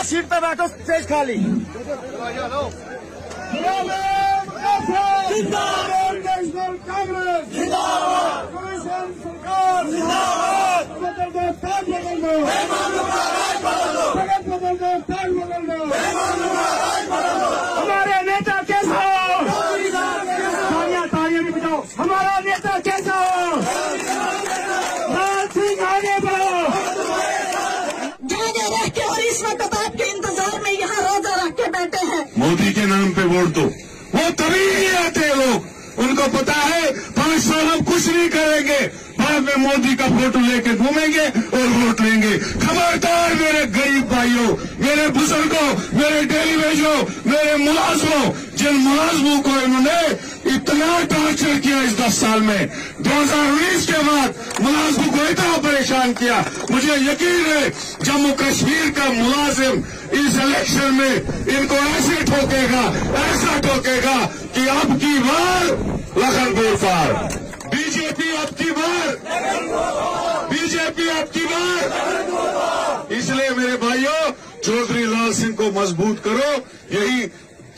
Seat पे बैठो, stage खाली। नेशनल कांग्रेस जिंदाबाद, सरकार जिंदाबाद, बदल दो ताज बदल दो, बदल दो ताज बदल दो, हमारे नेता कैसा हो? तालियां भी बजाओ। हमारा नेता कैसा हो? लाल सिंह आगे बढ़ो। जागे रह के और इस वक्त आपके इंतजार में यहाँ रोजा रख के बैठे हैं। मोदी के नाम पे वोट दो, वो तभी नहीं आते लोग। उनको पता है 5 साल हम कुछ नहीं करेंगे, बाद में मोदी का फोटो लेके घूमेंगे और वोट लेंगे। खबरदार मेरे गरीब भाइयों, मेरे बुजुर्गों, मेरे डेली वेजरों, मेरे मुलाजमों, जिन मुलाजमों को इन्होंने इतना टॉर्चर किया इस 10 साल में, 2019 के बाद मुलाजमों को इतना परेशान किया। मुझे यकीन है जम्मू कश्मीर का मुलाजिम इस इलेक्शन में इनको ऐसे ठोकेगा, ऐसा ठोकेगा कि अब की बार लखनपुर पार बीजेपी, अब की बार बीजेपी, अब की बार। इसलिए मेरे भाइयों, चौधरी लाल सिंह को मजबूत करो, यही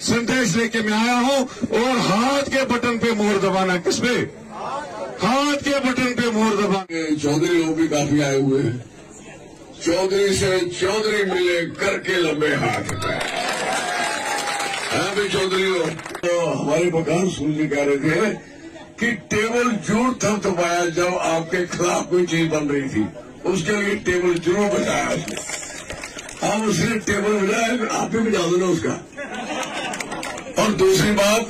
संदेश लेके मैं आया हूं। और हाथ के बटन पे मोहर दबाना, किस पे? हाथ के बटन पे मोहर दबाना। चौधरी लोग भी काफी आए हुए हैं। चौधरी से चौधरी मिले करके लंबे हाथ पे है भी चौधरी लोग। तो हमारे बगान सुनने कह रहे थे कि टेबल जरूर तब दबाया जब आपके खिलाफ कोई चीज बन रही थी, उसके लिए टेबल जरूर बजाया उसने। अब उसने टेबल बजाया, आप भी बजा दो ना उसका। और दूसरी बात,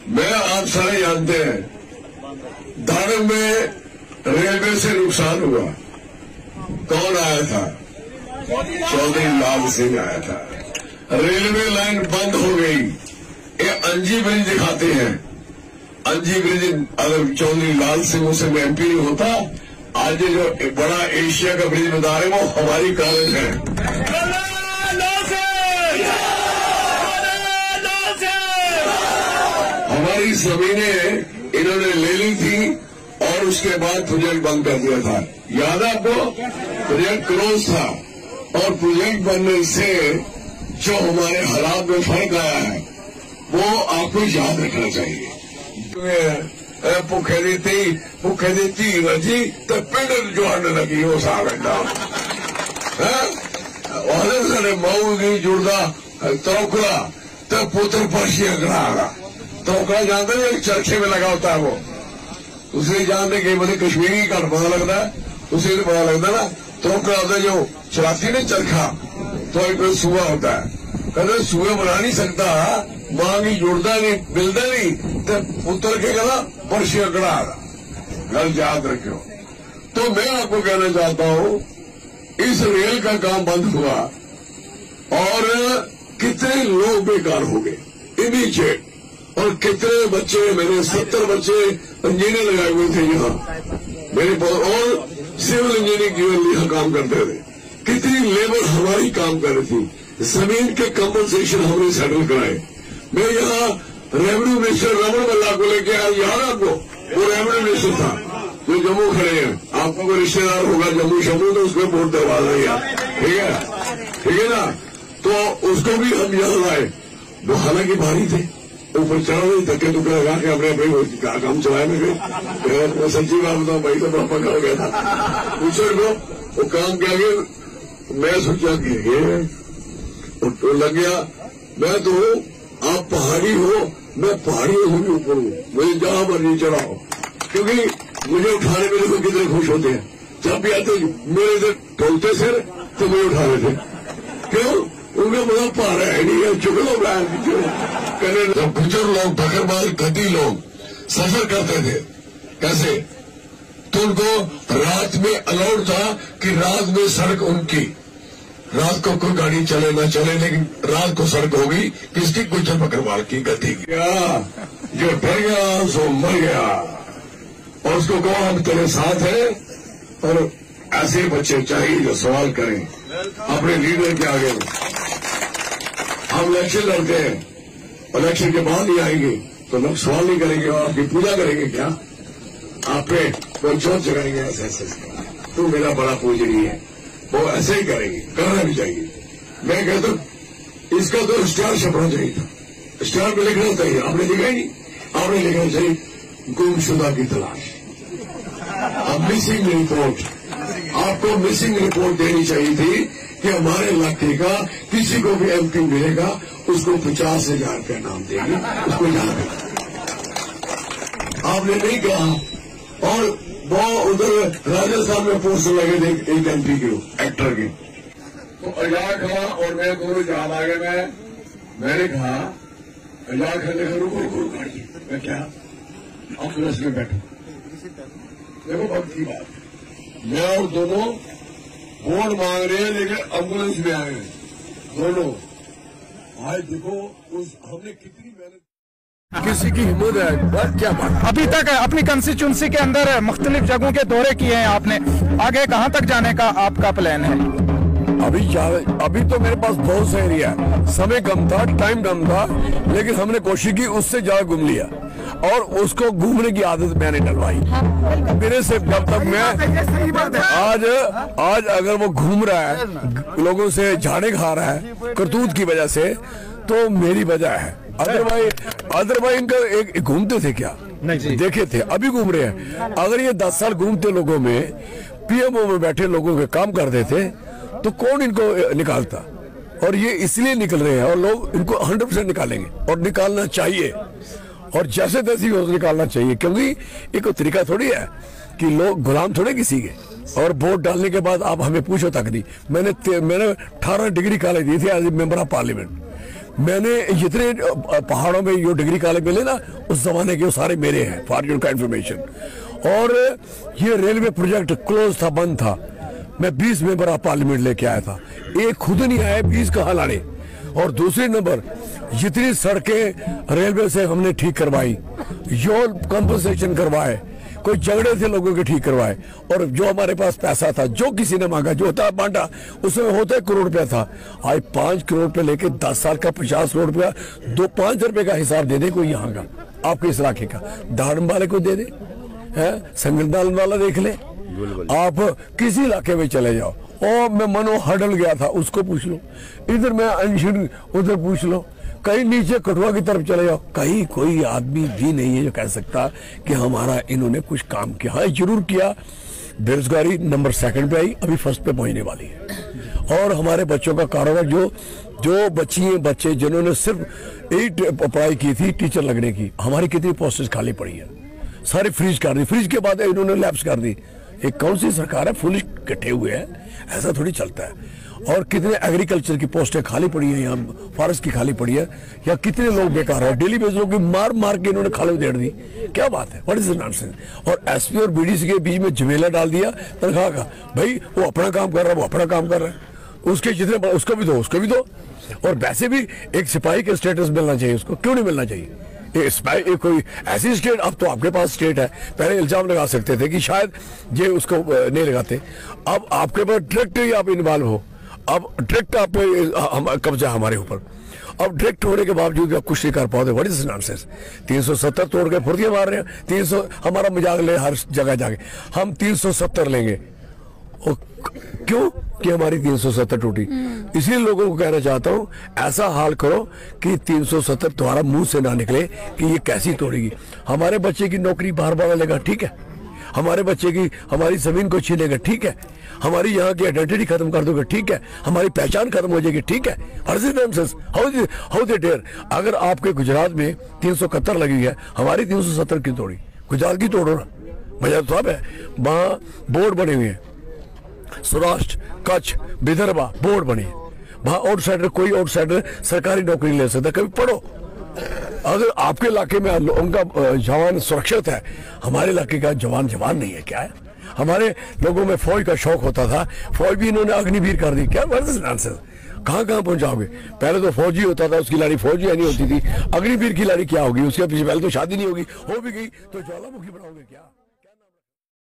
मैं आप सारे जानते हैं दानव में रेलवे से नुकसान हुआ, कौन आया था? चौधरी लाल सिंह आया था। रेलवे लाइन बंद हो गई। ये अंजी ब्रिज दिखाते हैं, अंजी ब्रिज अगर चौधरी लाल सिंह से एमपी नहीं होता, आज जो बड़ा एशिया का ब्रिज बता रहे वो हमारी कॉलेज है। हमारी जमीनें इन्होंने ले ली थी और उसके बाद प्रोजेक्ट बंद कर दिया था। याद है आपको? प्रोजेक्ट क्लोज था और प्रोजेक्ट बनने से जो हमारे हालात में फर्क आया है वो आपको याद रखना चाहिए। भूखे देती रजी तो पिंड जो आने लगी वो साल मऊ की जुड़दा तोकड़ा तो पुत्र पर्शिया करा। तोकड़ा जानते हैं, चरखे में लगा होता है वो। उसे जानते कि मुझे कश्मीरी का पता लगता है, उसे तो पता लगता ना। तोकड़ा होता है जो चलाती ने चरखा, तो एक सुआ होता है। कहते सुए बना नहीं सकता, मां की जुड़ता नहीं, मिलता नहीं, तो पुत्र के कहना पर्शिया कड़ा। गल याद रखो। तो मैं आपको कहना चाहता हूं, इस रेल का काम बंद हुआ और कितने लोग बेकार हो गए इमीडिएट, और कितने बच्चे, मेरे 70 बच्चे इंजीनियर लगाए हुए थे यहाँ, मेरे और सिविल इंजीनियरिंग के लिए यहाँ काम करते थे। कितनी लेबर हमारी काम कर रही थी, जमीन के कंपनसेशन हमने सेटल कराए। मैं यहाँ रेवेन्यू मिनिस्टर रमन बल्ला को लेके आया, याद आपको? वो रेवेन्यू मिनिस्टर था जो जम्मू खड़े हैं। आपको कोई रिश्तेदार होगा जम्मू शम्मू, तो उसमें वोट दबा देगा, ठीक है? ठीक है ना? तो उसको भी हम यहाँ लाए। वो हालांकि भारी थे, ऊपर चढ़ गई, धक्के टुकड़े लगा के अपने काम चलाए में गए। सच्ची बात बताऊं भाई, तो बड़ा पकड़ गया था। पूछो को वो काम क्या गया, मैं सोचा कि ये तो लग गया। मैं तो आप पहाड़ी हो, मैं पहाड़ियों से भी ऊपर हूँ, मुझे जहां मर्जी चढ़ाओ। क्योंकि मुझे उठाने में देखो कितने खुश होते हैं। जब भी आते मेरे इधर ठोलते सिर तो मुझे उठा लेते। क्यों? उनका मतलब पारा है नहीं है, चुके लोग कहने। जब गुजर लोग, बकरवाल, गद्दी लोग सफर करते थे कैसे, तो उनको रात में अलाउड था कि रात में सड़क उनकी, रात को कोई गाड़ी चले ना चले, लेकिन रात को सड़क होगी किसकी? गुजर बकरवाल की, गद्दी की। जो डर गया सो मर गया, और उसको कहो हम तेरे साथ हैं। और ऐसे बच्चे चाहिए जो सवाल करें अपने लीडर के आगे। हम इलेक्शन लड़ते हैं, इलेक्शन के बाद ही आएंगे तो लोग सवाल नहीं करेंगे और आपकी पूजा करेंगे क्या? आप पे कोई चोट जगाएंगे ऐसे ऐसे, तू मेरा बड़ा पूजनीय है, वो ऐसे ही करेंगे, करना भी चाहिए। मैं कहता हूं इसका तो इश्तिहार छपना चाहिए था, इश्तिहार में लिखना चाहिए। आपने लिखा ही नहीं, आपने लिखना चाहिए गुमशुदा की तलाश, अब मिसिंग रिपोर्ट। आपको मिसिंग रिपोर्ट देनी चाहिए थी कि हमारे इलाके का किसी को भी MP मिलेगा उसको 50,000 रुपया नाम देंगे, उसको याद है। आपने नहीं कहा। और वो उधर राजस्थान में पोस्टर लगे थे एक MP के एक्टर के, तो अजाक खड़ा और मैं दोनों याद आ गए। मैंने कहा अजाक खड़े रुको रुको गाड़ी, मैं क्या एम्बुलेंस में बैठा। देखो वक्त की बात, मैं और दोनों वोट मांग रहे हैं लेकिन एम्बुलेंस में आए हैं दोनों। आज देखो उस हमने कितनी मेहनत, किसी की हिम्मत है क्या बात। अभी तक अपनी कंस्टिट्यूंसी के अंदर मुख्तलिफ जगहों के दौरे किए हैं आपने, आगे कहां तक जाने का आपका प्लान है? अभी तो मेरे पास बहुत सा एरिया है, समय कम था, टाइम कम था, लेकिन हमने कोशिश की उससे ज्यादा घूम लिया और उसको घूमने की आदत मैंने डलवाई मेरे से। जब तक मैं आज अगर वो घूम रहा है, लोगों से झाड़े खा रहा है करतूत की वजह से, तो मेरी वजह है। अदरवाइज इनका एक घूमते थे क्या? नहीं देखे थे, अभी घूम रहे हैं। अगर ये 10 साल घूमते लोगों में, PMO में बैठे लोगों के काम करते थे, तो कौन इनको निकालता? और ये इसलिए निकल रहे हैं और लोग इनको 100% निकालेंगे और निकालना चाहिए, और जैसे तैसे निकालना चाहिए, क्योंकि एक तरीका थोड़ी है कि लोग गुलाम थोड़े किसी के। और वोट डालने के बाद आप हमें पूछो तक नहीं। मैंने 18 डिग्री कॉलेज दी थी as a member of parliament. मैंने जितने पहाड़ों में जो डिग्री कॉलेज मिले ना उस जमाने के, वो सारे मेरे हैं, फॉर योर का इन्फॉर्मेशन। और ये रेलवे प्रोजेक्ट क्लोज था, बंद था, मैं 20 मेंबर ऑफ पार्लियामेंट लेके आया था, एक खुद नहीं आया, 20 कहाँ लाने। और दूसरे नंबर, जितनी सड़कें रेलवे से हमने ठीक करवाई, जो कंपनसेशन करवाए, कोई झगड़े थे लोगों के ठीक करवाए, और जो हमारे पास पैसा था, जो किसी ने मांगा, जो था बांटा, उसमें होता 1 करोड़ रुपया था, आज 5 करोड़ रुपया लेके 10 साल का 50 करोड़ रुपया 5 रुपए का हिसाब दे दे कोई यहाँ का, आपके इस इलाके का, दाड़म वाले को दे दे, संगलदाल वाला देख ले, आप किसी इलाके में चले जाओ। और मैं मनो हडल गया था, उसको पूछ लो, इधर मैं अंशिन, उधर पूछ लो, कहीं नीचे कठुआ की तरफ चले जाओ, कहीं कोई आदमी भी नहीं है जो कह सकता कि हमारा इन्होंने कुछ काम किया। हाँ जरूर किया, बेरोजगारी नंबर 2 पे आई, अभी 1st पे पहुंचने वाली है। और हमारे बच्चों का कारोबार, जो बच्चे जिन्होंने सिर्फ 8 पढ़ाई की थी टीचर लगने की, हमारी कितनी पोस्टें खाली पड़ी है, सारी फ्रीज कर दी, फ्रीज के बाद इन्होंने लैप्स कर दी। एक कौन सी सरकार है, फुलिश इकट्ठे हुए हैं, ऐसा थोड़ी चलता है। और कितने एग्रीकल्चर की पोस्टें खाली पड़ी है, यहाँ फॉरेस्ट की खाली पड़ी है, या कितने लोग बेकार है, डेली बेस लोग मार के इन्होंने खाली उधेड़ दी, क्या बात है, व्हाट इज द नॉनसेंस। और SP और BDC के बीच में झमेला डाल दिया तनख्वाह का, भाई वो अपना काम कर रहा है, वो अपना काम कर रहा है, उसके जितने उसको भी दो, उसको भी दो। और वैसे भी एक सिपाही का स्टेटस मिलना चाहिए, उसको क्यों नहीं मिलना चाहिए? कोई ऐसी स्टेट, अब तो आपके पास स्टेट है, पहले इल्जाम लगा सकते थे कि शायद ये उसको नहीं लगाते, अब आपके पास डायरेक्ट ही आप इन्वॉल्व हो, अब डायरेक्ट आप कब्जा हमारे ऊपर, अब डायरेक्ट होने के बावजूद आप कुछ नहीं कर पाओगे, व्हाट इज नॉनसेंस। 370 तोड़ के फुर्तियां मार रहे हैं, 300 हमारा मजाक ले हर जगह जाके, हम 370 लेंगे, क्यों कि हमारी 370 टूटी। इसलिए लोगों को कहना चाहता हूं, ऐसा हाल करो कि 370 तुम्हारा मुंह से ना निकले कि ये कैसी तोड़ेगी। हमारे बच्चे की नौकरी बार लेगा, ठीक है, हमारे बच्चे की हमारी जमीन को छीनेगा, ठीक है, हमारी यहाँ की आइडेंटिटी खत्म कर दोगे, ठीक है, हमारी पहचान खत्म हो जाएगी, ठीक है। How they dare. अगर आपके गुजरात में 371 लगी है, हमारी 370 की तोड़ी, गुजरात की तोड़ो ना। भैया साहब है, वहां बोर्ड बने हुए हैं, सौराष्ट्र, कच्छ, विदर्भा बोर्ड बने हैं। वहां आउटसाइडर, कोई आउटसाइडर सरकारी नौकरी ले सकता। कभी पढ़ो, अगर आपके इलाके में उनका जवान सुरक्षित है, हमारे इलाके का जवान नहीं है क्या है? हमारे लोगों में फौज का शौक होता था, फौज भी इन्होंने अग्निवीर कर दी। क्या नॉनसेंस, कहाँ पहुंचाओगे? पहले तो फौजी होता था, उसकी लाड़ी फौजी नहीं होती थी, अग्निवीर की लाड़ी क्या होगी? उसके पीछे पहले तो शादी नहीं होगी, हो भी गई तो ज्वालामुखी बनाओगे क्या?